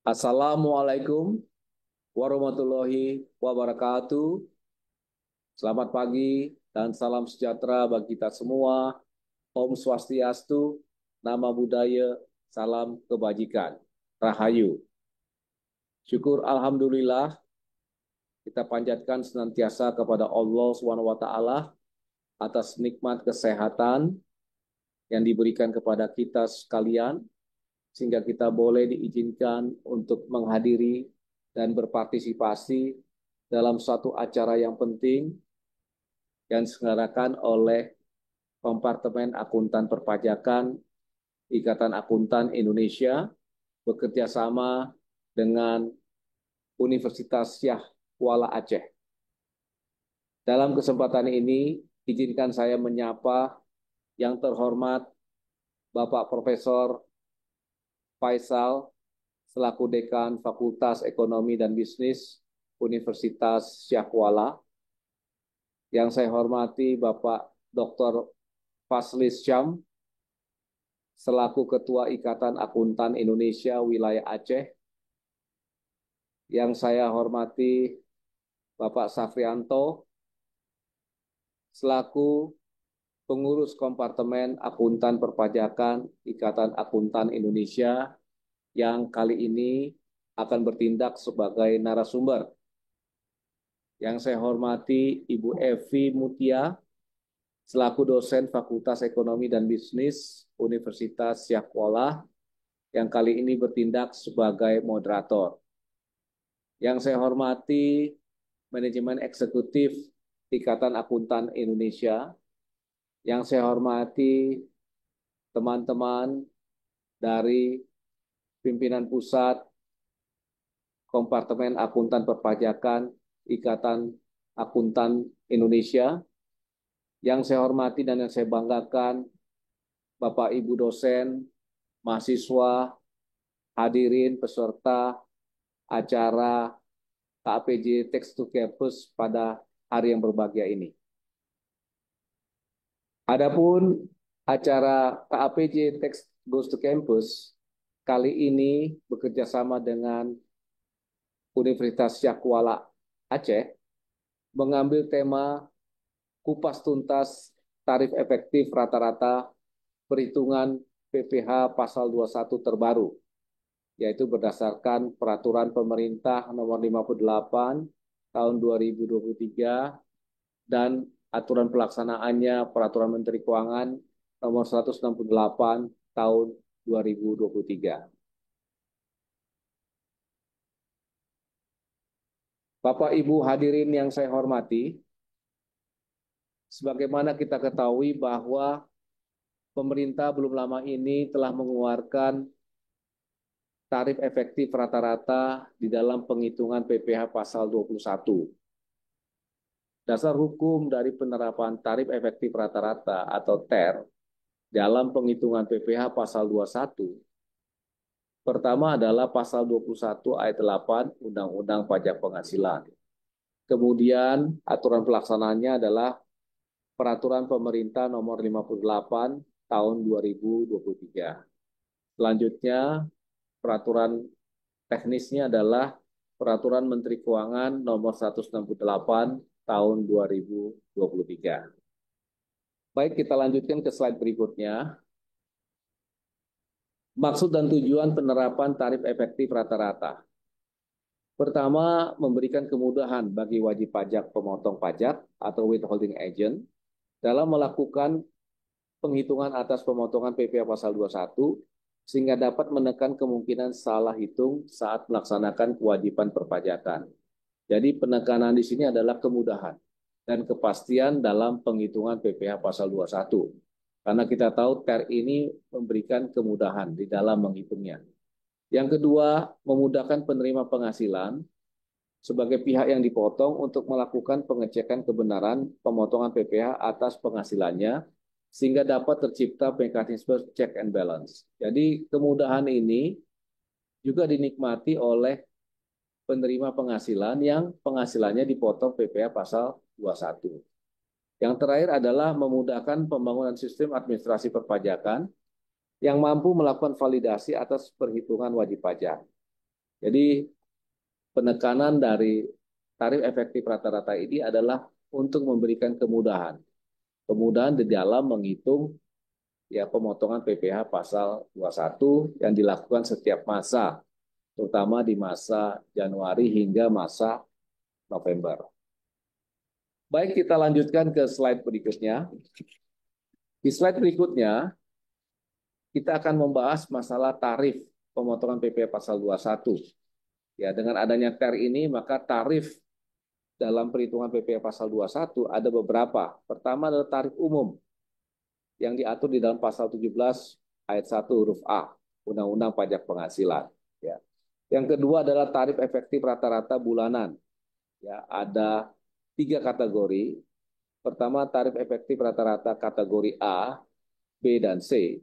Assalamualaikum warahmatullahi wabarakatuh. Selamat pagi dan salam sejahtera bagi kita semua. Om Swastiastu, Nama Budaya, Salam Kebajikan. Rahayu. Syukur Alhamdulillah kita panjatkan senantiasa kepada Allah SWT atas nikmat kesehatan yang diberikan kepada kita sekalian, sehingga kita boleh diizinkan untuk menghadiri dan berpartisipasi dalam satu acara yang penting yang diselenggarakan oleh Kompartemen Akuntan Perpajakan Ikatan Akuntan Indonesia bekerja sama dengan Universitas Syah Kuala Aceh. Dalam kesempatan ini, izinkan saya menyapa yang terhormat Bapak Profesor Faisal selaku Dekan Fakultas Ekonomi dan Bisnis Universitas Syah Kuala. Yang saya hormati Bapak Dr. Fazlis Syam selaku Ketua Ikatan Akuntan Indonesia Wilayah Aceh. Yang saya hormati Bapak Safrianto selaku Pengurus Kompartemen Akuntan Perpajakan Ikatan Akuntan Indonesia yang kali ini akan bertindak sebagai narasumber. Yang saya hormati Ibu Evi Mutia selaku dosen Fakultas Ekonomi dan Bisnis Universitas Syah Kuala yang kali ini bertindak sebagai moderator. Yang saya hormati Manajemen Eksekutif Ikatan Akuntan Indonesia, yang saya hormati teman-teman dari pimpinan pusat Kompartemen Akuntan Perpajakan Ikatan Akuntan Indonesia, yang saya hormati dan yang saya banggakan Bapak Ibu dosen, mahasiswa, hadirin peserta acara KAPJ Text to Campus pada hari yang berbahagia ini. Adapun acara KAPJ Text Goes to Campus kali ini bekerja sama dengan Universitas Syah Kuala Aceh mengambil tema kupas tuntas tarif efektif rata-rata perhitungan PPh pasal 21 terbaru, yaitu berdasarkan peraturan pemerintah nomor 58 tahun 2023 dan aturan pelaksanaannya peraturan Menteri Keuangan nomor 168 tahun 2023. Bapak Ibu hadirin yang saya hormati, sebagaimana kita ketahui bahwa pemerintah belum lama ini telah mengeluarkan tarif efektif rata-rata di dalam penghitungan PPh pasal 21. Dasar hukum dari penerapan tarif efektif rata-rata atau TER dalam penghitungan PPh pasal 21. Pertama adalah pasal 21 ayat 8 Undang-Undang Pajak Penghasilan. Kemudian aturan pelaksanaannya adalah Peraturan Pemerintah nomor 58 tahun 2023. Selanjutnya, peraturan teknisnya adalah Peraturan Menteri Keuangan nomor 168 tahun 2023. Baik, kita lanjutkan ke slide berikutnya. Maksud dan tujuan penerapan tarif efektif rata-rata. Pertama, memberikan kemudahan bagi wajib pajak pemotong pajak atau withholding agent dalam melakukan penghitungan atas pemotongan PPh pasal 21 sehingga dapat menekan kemungkinan salah hitung saat melaksanakan kewajiban perpajakan. Jadi penekanan di sini adalah kemudahan dan kepastian dalam penghitungan PPh pasal 21. Karena kita tahu TER ini memberikan kemudahan di dalam menghitungnya. Yang kedua, memudahkan penerima penghasilan sebagai pihak yang dipotong untuk melakukan pengecekan kebenaran pemotongan PPh atas penghasilannya sehingga dapat tercipta mekanisme check and balance. Jadi kemudahan ini juga dinikmati oleh penerima penghasilan yang penghasilannya dipotong PPh pasal 21. Yang terakhir adalah memudahkan pembangunan sistem administrasi perpajakan yang mampu melakukan validasi atas perhitungan wajib pajak. Jadi penekanan dari tarif efektif rata-rata ini adalah untuk memberikan kemudahan. Kemudahan di dalam menghitung ya pemotongan PPh pasal 21 yang dilakukan setiap masa, terutama di masa Januari hingga masa November. Baik, kita lanjutkan ke slide berikutnya. Di slide berikutnya, kita akan membahas masalah tarif pemotongan PPh pasal 21. Ya, dengan adanya TER ini, maka tarif dalam perhitungan PPh pasal 21 ada beberapa. Pertama adalah tarif umum yang diatur di dalam pasal 17 ayat 1 huruf A, Undang-Undang Pajak Penghasilan. Ya. Yang kedua adalah tarif efektif rata-rata bulanan. Ya, ada 3 kategori. Pertama, tarif efektif rata-rata kategori A, B, dan C.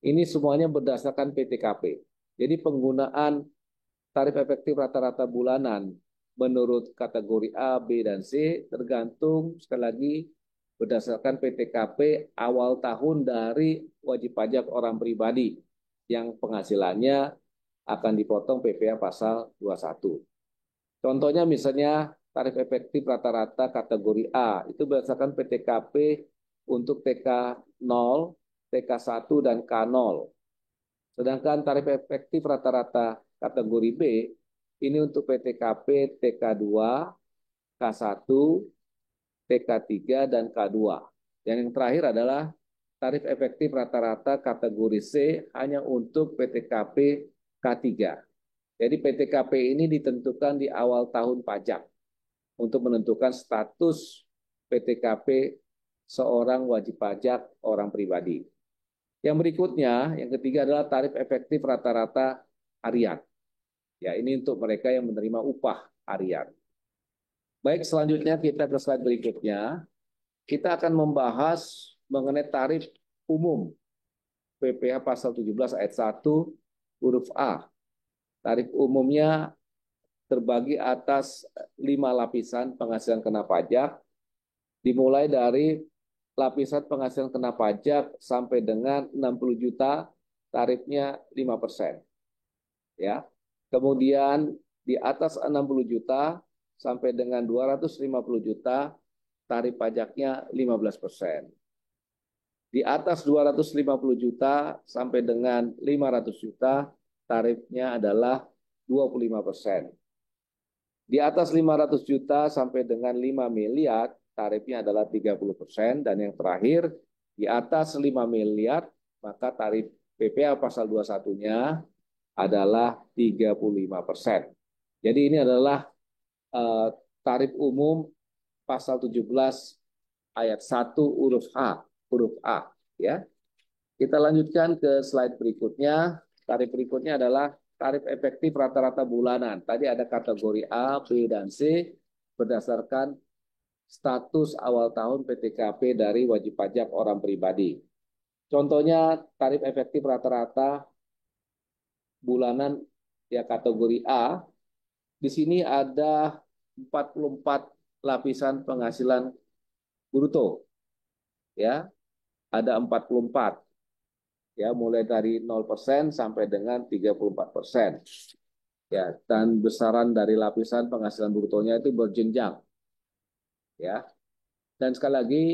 Ini semuanya berdasarkan PTKP. Jadi penggunaan tarif efektif rata-rata bulanan menurut kategori A, B, dan C tergantung sekali lagi berdasarkan PTKP awal tahun dari wajib pajak orang pribadi yang penghasilannya akan dipotong PPh pasal 21. Contohnya misalnya tarif efektif rata-rata kategori A itu berdasarkan PTKP untuk TK 0, TK 1, dan K0. Sedangkan tarif efektif rata-rata kategori B ini untuk PTKP TK2, K1, TK3, dan K2. Dan yang terakhir adalah tarif efektif rata-rata kategori C hanya untuk PTKP K3. Jadi PTKP ini ditentukan di awal tahun pajak untuk menentukan status PTKP seorang wajib pajak orang pribadi. Yang berikutnya, yang ketiga adalah tarif efektif rata-rata harian. Ya, ini untuk mereka yang menerima upah harian. Baik, selanjutnya kita ke slide berikutnya. Kita akan membahas mengenai tarif umum PPh pasal 17 ayat 1 huruf A. Tarif umumnya terbagi atas 5 lapisan penghasilan kena pajak, dimulai dari lapisan penghasilan kena pajak sampai dengan 60 juta, tarifnya 5%. Ya. Kemudian di atas 60 juta sampai dengan 250 juta, tarif pajaknya 15%. Di atas 250 juta sampai dengan 500 juta, tarifnya adalah 25%. Di atas 500 juta sampai dengan 5 miliar, tarifnya adalah 30%. Dan yang terakhir, di atas 5 miliar, maka tarif PPh pasal 21-nya adalah 35%. Jadi ini adalah tarif umum pasal 17 ayat 1 huruf A, ya. Kita lanjutkan ke slide berikutnya. Tarif berikutnya adalah tarif efektif rata-rata bulanan. Tadi ada kategori A, B, dan C berdasarkan status awal tahun PTKP dari wajib pajak orang pribadi. Contohnya tarif efektif rata-rata bulanan ya kategori A. Di sini ada 44 lapisan penghasilan bruto. Ya, ada 44. Ya, mulai dari 0% sampai dengan 34%. Ya, dan besaran dari lapisan penghasilan brutonya itu berjenjang. Ya. Dan sekali lagi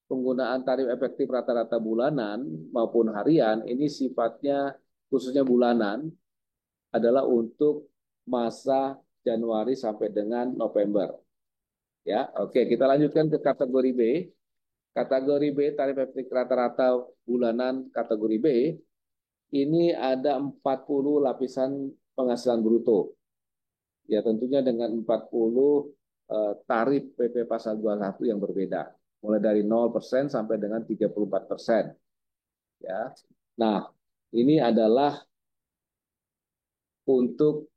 penggunaan tarif efektif rata-rata bulanan maupun harian ini sifatnya khususnya bulanan adalah untuk masa Januari sampai dengan November. Ya, oke, kita lanjutkan ke kategori B. Kategori B tarif efektif rata-rata bulanan kategori B ini ada 40 lapisan penghasilan bruto. Ya tentunya dengan 40 tarif PP pasal 21 yang berbeda. Mulai dari 0% sampai dengan 34%. Ya. Nah, ini adalah untuk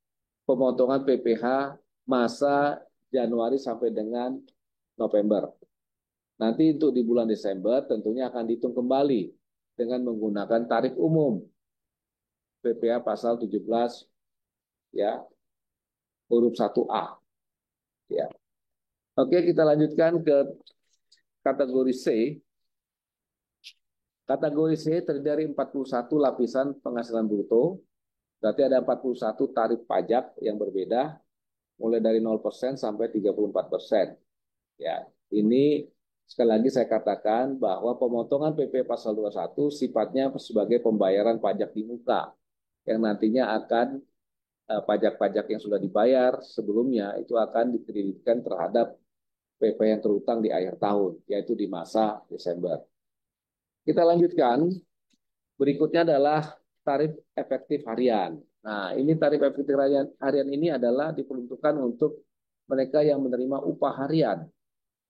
pemotongan PPh masa Januari sampai dengan November. Nanti untuk di bulan Desember tentunya akan dihitung kembali dengan menggunakan tarif umum PPh pasal 17 ya huruf 1A ya. Oke, kita lanjutkan ke kategori C. Kategori C terdiri dari 41 lapisan penghasilan bruto Berarti ada 41 tarif pajak yang berbeda, mulai dari 0% sampai 34%. Ya, ini sekali lagi saya katakan bahwa pemotongan PP pasal 21 sifatnya sebagai pembayaran pajak di muka yang nantinya akan pajak-pajak yang sudah dibayar sebelumnya itu akan dikreditkan terhadap PP yang terutang di akhir tahun, yaitu di masa Desember. Kita lanjutkan. Berikutnya adalah tarif efektif harian. Nah, ini tarif efektif harian ini adalah diperuntukkan untuk mereka yang menerima upah harian,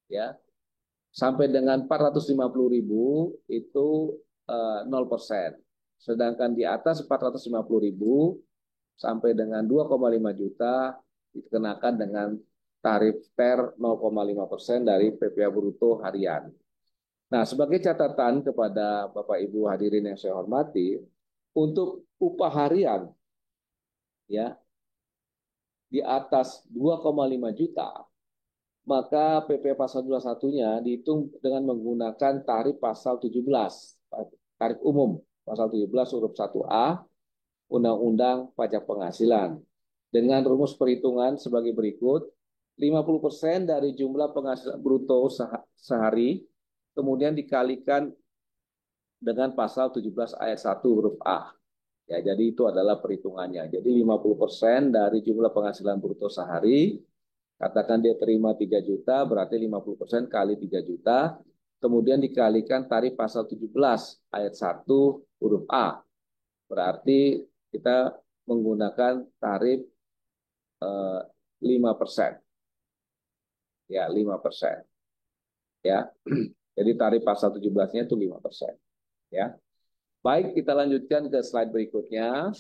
ya, sampai dengan 450.000 itu 0%. Sedangkan di atas 450.000 sampai dengan 2,5 juta dikenakan dengan tarif TER 0,5% dari PPh bruto harian. Nah, sebagai catatan kepada Bapak Ibu hadirin yang saya hormati, untuk upah harian ya di atas 2,5 juta, maka PP pasal 21-nya dihitung dengan menggunakan tarif pasal 17, tarif umum pasal 17 huruf 1A Undang-Undang Pajak Penghasilan. Dengan rumus perhitungan sebagai berikut, 50% dari jumlah penghasilan bruto sehari, kemudian dikalikan dengan pasal 17 ayat 1 huruf A. Ya, jadi itu adalah perhitungannya. Jadi 50% dari jumlah penghasilan bruto sehari, katakan dia terima 3 juta, berarti 50% kali 3 juta, kemudian dikalikan tarif pasal 17 ayat 1 huruf A. Berarti kita menggunakan tarif 5%. Ya, 5%. Ya. Jadi tarif pasal 17-nya itu 5%. Ya. Baik, kita lanjutkan ke slide berikutnya.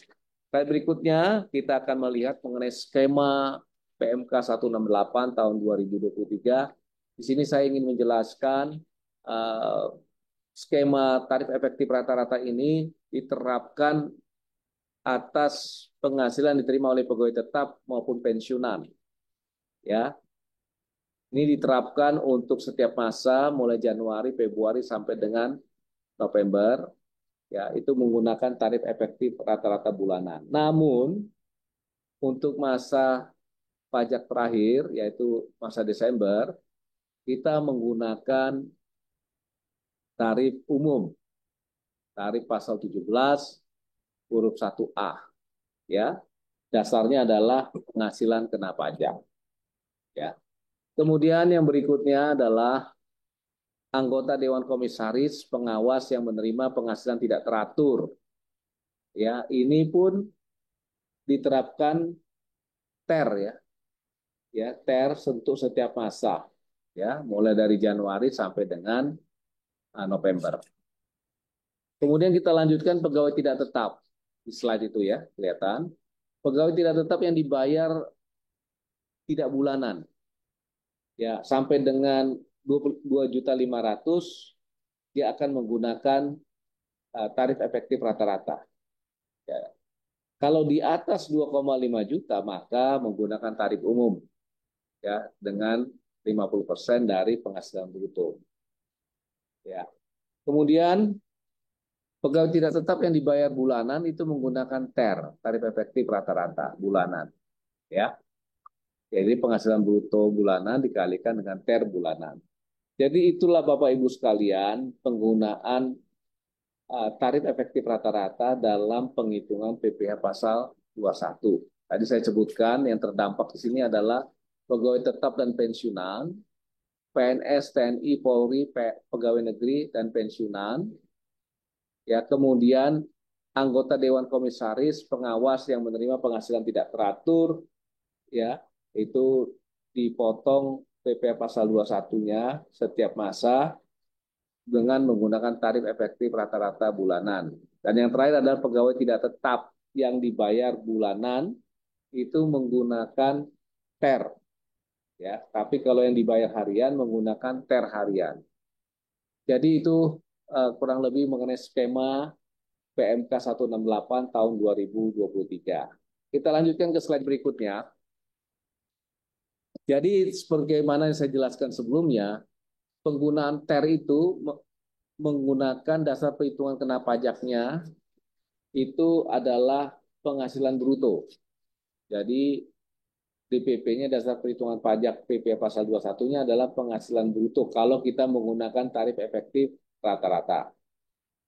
Slide berikutnya kita akan melihat mengenai skema PMK 168 tahun 2023. Di sini saya ingin menjelaskan skema tarif efektif rata-rata ini diterapkan atas penghasilan diterima oleh pegawai tetap maupun pensiunan. Ya, ini diterapkan untuk setiap masa mulai Januari, Februari sampai dengan November. Ya, itu menggunakan tarif efektif rata-rata bulanan. Namun untuk masa pajak terakhir, yaitu masa Desember, kita menggunakan tarif umum, tarif pasal 17 huruf 1A. Ya, dasarnya adalah penghasilan kena pajak. Ya. Kemudian yang berikutnya adalah anggota Dewan Komisaris pengawas yang menerima penghasilan tidak teratur. Ya, ini pun diterapkan TER ya. Ya, TER untuk setiap masa. Ya, mulai dari Januari sampai dengan November. Kemudian kita lanjutkan pegawai tidak tetap. Di slide itu ya, kelihatan. Pegawai tidak tetap yang dibayar tidak bulanan. Ya, sampai dengan 22.500.000 dia akan menggunakan tarif efektif rata-rata. Ya. Kalau di atas 2,5 juta maka menggunakan tarif umum ya dengan 50% dari penghasilan bruto. Ya. Kemudian pegawai tidak tetap yang dibayar bulanan itu menggunakan TER, tarif efektif rata-rata bulanan. Ya. Jadi penghasilan bruto bulanan dikalikan dengan TER bulanan. Jadi itulah Bapak Ibu sekalian penggunaan tarif efektif rata-rata dalam penghitungan PPh pasal 21. Tadi saya sebutkan yang terdampak di sini adalah pegawai tetap dan pensiunan, PNS, TNI, Polri, pegawai negeri dan pensiunan. Ya, kemudian anggota Dewan Komisaris, pengawas yang menerima penghasilan tidak teratur, ya, itu dipotong PPh pasal 21-nya setiap masa dengan menggunakan tarif efektif rata-rata bulanan. Dan yang terakhir adalah pegawai tidak tetap yang dibayar bulanan itu menggunakan TER. Ya, tapi kalau yang dibayar harian menggunakan TER harian. Jadi itu kurang lebih mengenai skema PMK 168 tahun 2023. Kita lanjutkan ke slide berikutnya. Jadi sebagaimana yang saya jelaskan sebelumnya, penggunaan TER itu menggunakan dasar perhitungan kena pajaknya itu adalah penghasilan bruto. Jadi DPP-nya dasar perhitungan pajak PP pasal 21-nya adalah penghasilan bruto kalau kita menggunakan tarif efektif rata-rata.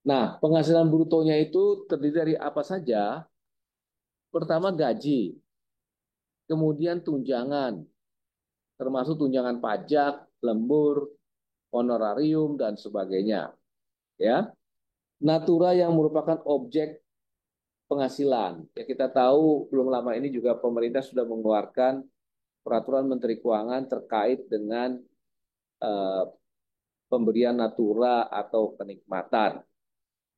Nah, penghasilan brutonya itu terdiri dari apa saja? Pertama gaji, kemudian tunjangan, termasuk tunjangan pajak, lembur, honorarium dan sebagainya. Ya, natura yang merupakan objek penghasilan. Ya, kita tahu belum lama ini juga pemerintah sudah mengeluarkan peraturan Menteri Keuangan terkait dengan eh, pemberian natura atau kenikmatan.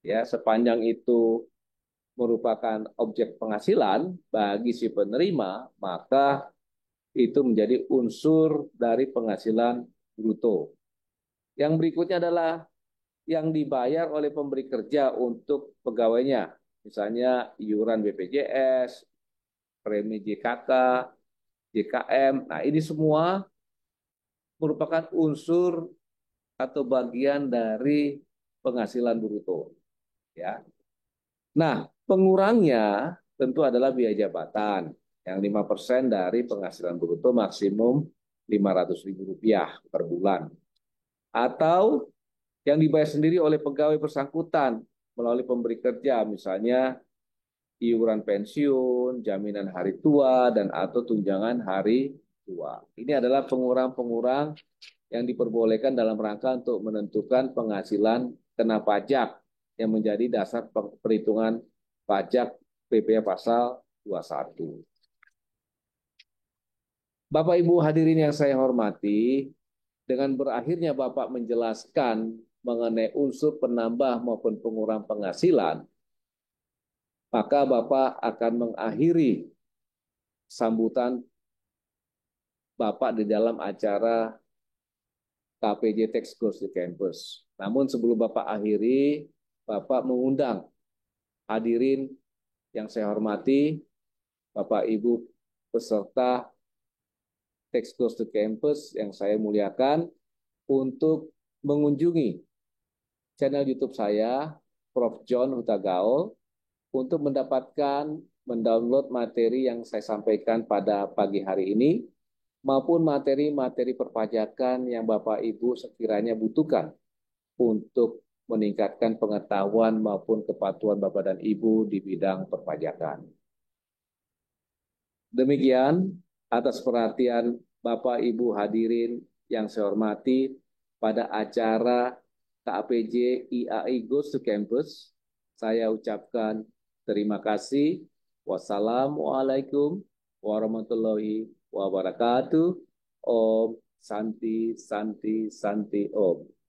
Ya, sepanjang itu merupakan objek penghasilan bagi si penerima, maka itu menjadi unsur dari penghasilan bruto. Yang berikutnya adalah yang dibayar oleh pemberi kerja untuk pegawainya, misalnya iuran BPJS, premi JKK, JKM. Nah, ini semua merupakan unsur atau bagian dari penghasilan bruto. Ya. Nah, pengurangnya tentu adalah biaya jabatan yang 5% dari penghasilan bruto maksimum Rp500.000 per bulan. Atau yang dibayar sendiri oleh pegawai bersangkutan melalui pemberi kerja, misalnya iuran pensiun, jaminan hari tua, dan atau tunjangan hari tua. Ini adalah pengurang-pengurang yang diperbolehkan dalam rangka untuk menentukan penghasilan kena pajak yang menjadi dasar perhitungan pajak PP pasal 21. Bapak Ibu hadirin yang saya hormati, dengan berakhirnya Bapak menjelaskan mengenai unsur penambah maupun pengurang penghasilan, maka Bapak akan mengakhiri sambutan Bapak di dalam acara KPJ Tax Goes to Campus. Namun sebelum Bapak akhiri, Bapak mengundang hadirin yang saya hormati, Bapak Ibu peserta Tax Goes to Campus yang saya muliakan, untuk mengunjungi channel YouTube saya, Prof. John Hutagaol, untuk mendapatkan mendownload materi yang saya sampaikan pada pagi hari ini, maupun materi-materi perpajakan yang Bapak Ibu sekiranya butuhkan untuk meningkatkan pengetahuan maupun kepatuhan Bapak dan Ibu di bidang perpajakan. Demikian atas perhatian Bapak Ibu hadirin yang saya hormati pada acara KPJ IAI Goes to Campus. Saya ucapkan terima kasih. Wassalamualaikum warahmatullahi wabarakatuh. Om Santi Santi Santi Om.